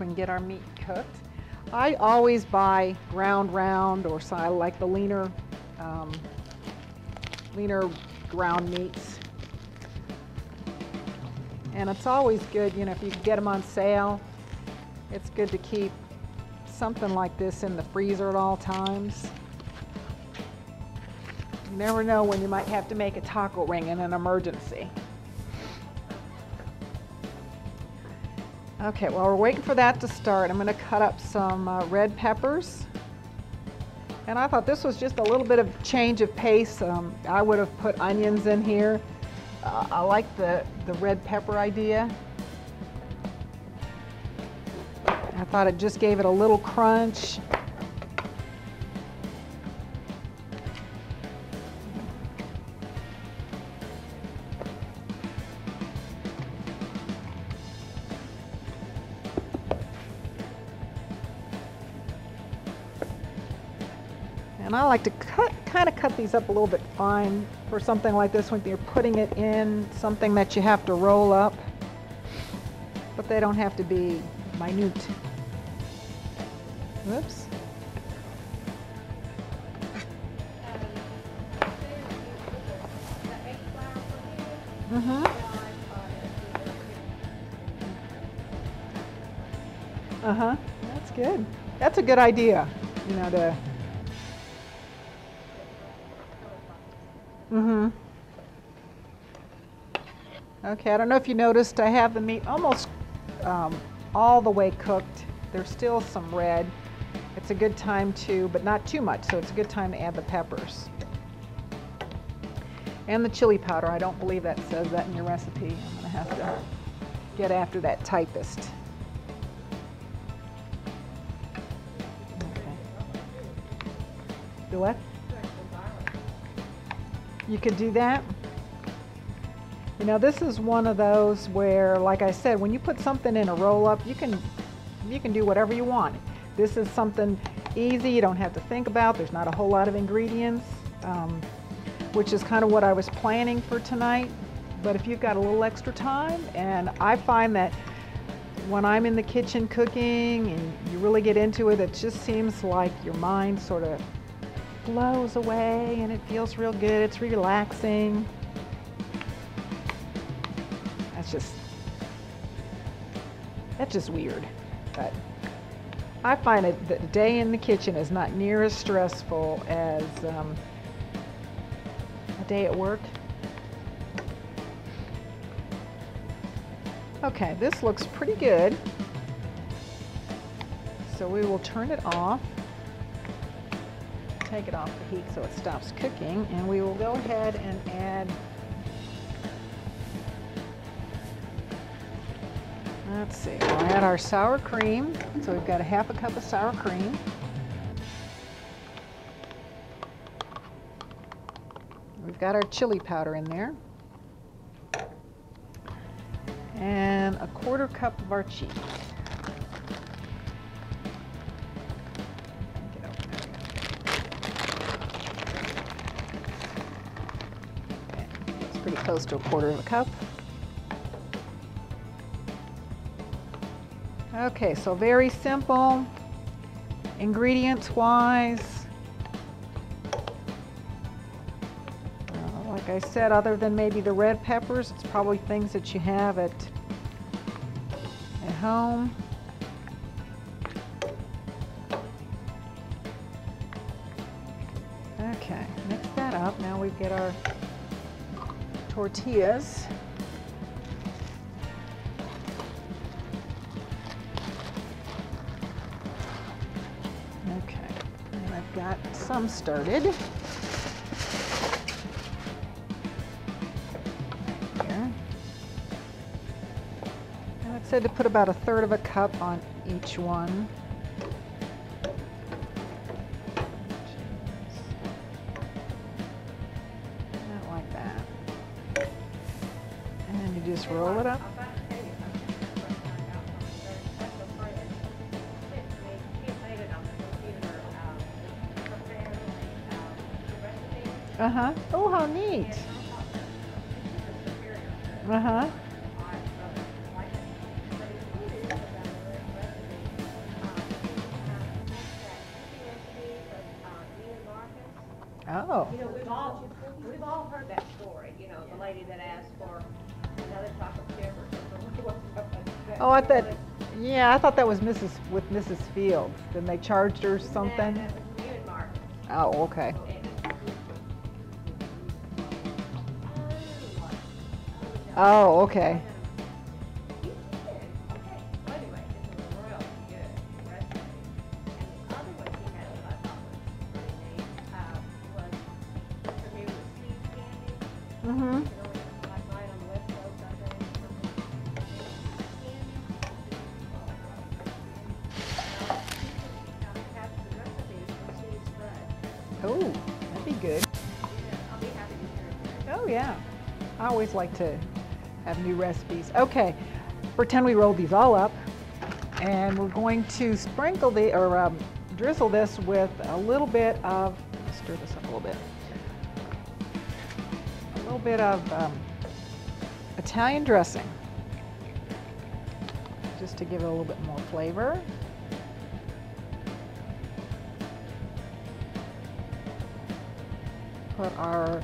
we can get our meat cooked. I always buy ground round, or so I like the leaner ground meats. And it's always good, you know, if you can get them on sale, it's good to keep something like this in the freezer at all times. You never know when you might have to make a taco ring in an emergency. Okay, well, we're waiting for that to start. I'm going to cut up some red peppers. And I thought this was just a little bit of change of pace. I would have put onions in here. I like the red pepper idea. I thought it just gave it a little crunch. And I like to kind of cut these up a little bit fine for something like this when you're putting it in something that you have to roll up, but they don't have to be minute. Whoops. That's good. That's a good idea, you know, to Okay, I don't know if you noticed, I have the meat almost all the way cooked. There's still some red. It's a good time to, but not too much, so it's a good time to add the peppers. And the chili powder. I don't believe that says that in your recipe. I'm going to have to get after that typist. Okay. Do what? You could do that. You know, this is one of those where, like I said, when you put something in a roll-up, you can do whatever you want. This is something easy, you don't have to think about. There's not a whole lot of ingredients, which is kind of what I was planning for tonight. But if you've got a little extra time, and I find that when I'm in the kitchen cooking and you really get into it, it just seems like your mind sort of blows away and it feels real good. It's relaxing. That's just weird. But I find that the day in the kitchen is not near as stressful as a day at work. Okay, this looks pretty good. So we will turn it off. Take it off the heat so it stops cooking, and we will go ahead and add, let's see, we'll add our sour cream. So we've got a half a cup of sour cream. We've got our chili powder in there. And a quarter cup of our cheese. It's pretty close to a quarter of a cup. Okay, so very simple, ingredients-wise. Like I said, other than maybe the red peppers, it's probably things that you have at home. Okay, mix that up. Now we get our tortillas. Okay, and I've got some started. Said to put about 1/3 of a cup on each one. Not like that. And you just roll it up. Oh, how neat. Oh. You know, we've all heard that story. You know, the lady that asked for another chocolate chip or something. Oh, I thought, yeah, I thought that was with Mrs. Fields. Then they charged her something. That was you and Mark. Oh, okay. Oh, okay. Mm-hmm. Oh, that'd be good. Oh, yeah. I always like to have new recipes. Okay, pretend we rolled these all up, and we're going to sprinkle drizzle this with a little bit of, stir this up a little bit of Italian dressing, just to give it a little bit more flavor. Put our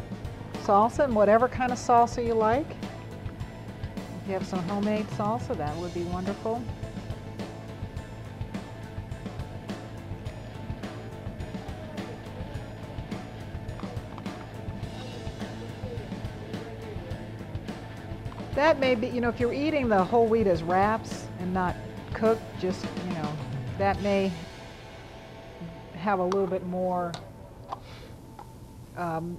salsa, and whatever kind of salsa you like. If you have some homemade salsa, that would be wonderful. That may be, you know, if you're eating the whole wheat as wraps and not cooked, just, you know, that may have a little bit more,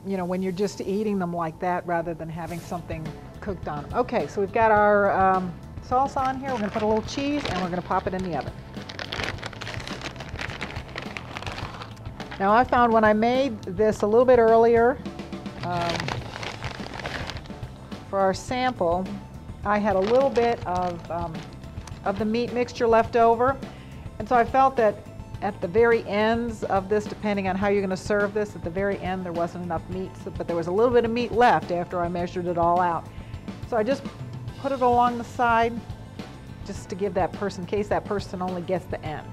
you know, when you're just eating them like that rather than having something cooked on them. Okay, so we've got our sauce on here. We're going to put a little cheese and we're going to pop it in the oven. Now I found when I made this a little bit earlier, for our sample, I had a little bit of the meat mixture left over, and so I felt that at the very ends of this, depending on how you're going to serve this, at the very end there wasn't enough meat, but there was a little bit of meat left after I measured it all out. So I just put it along the side, just to give that person, in case that person only gets the end.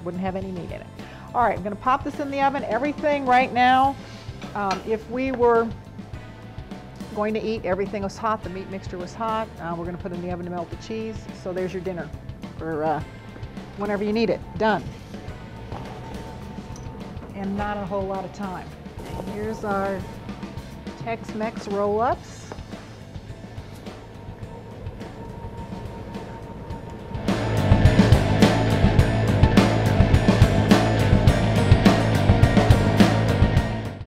Wouldn't have any meat in it. All right, I'm going to pop this in the oven. Everything right now, if we were going to eat, everything was hot, the meat mixture was hot. We're going to put it in the oven to melt the cheese. So there's your dinner for whenever you need it. Done. And not a whole lot of time. And here's our Tex-Mex Roll-Ups.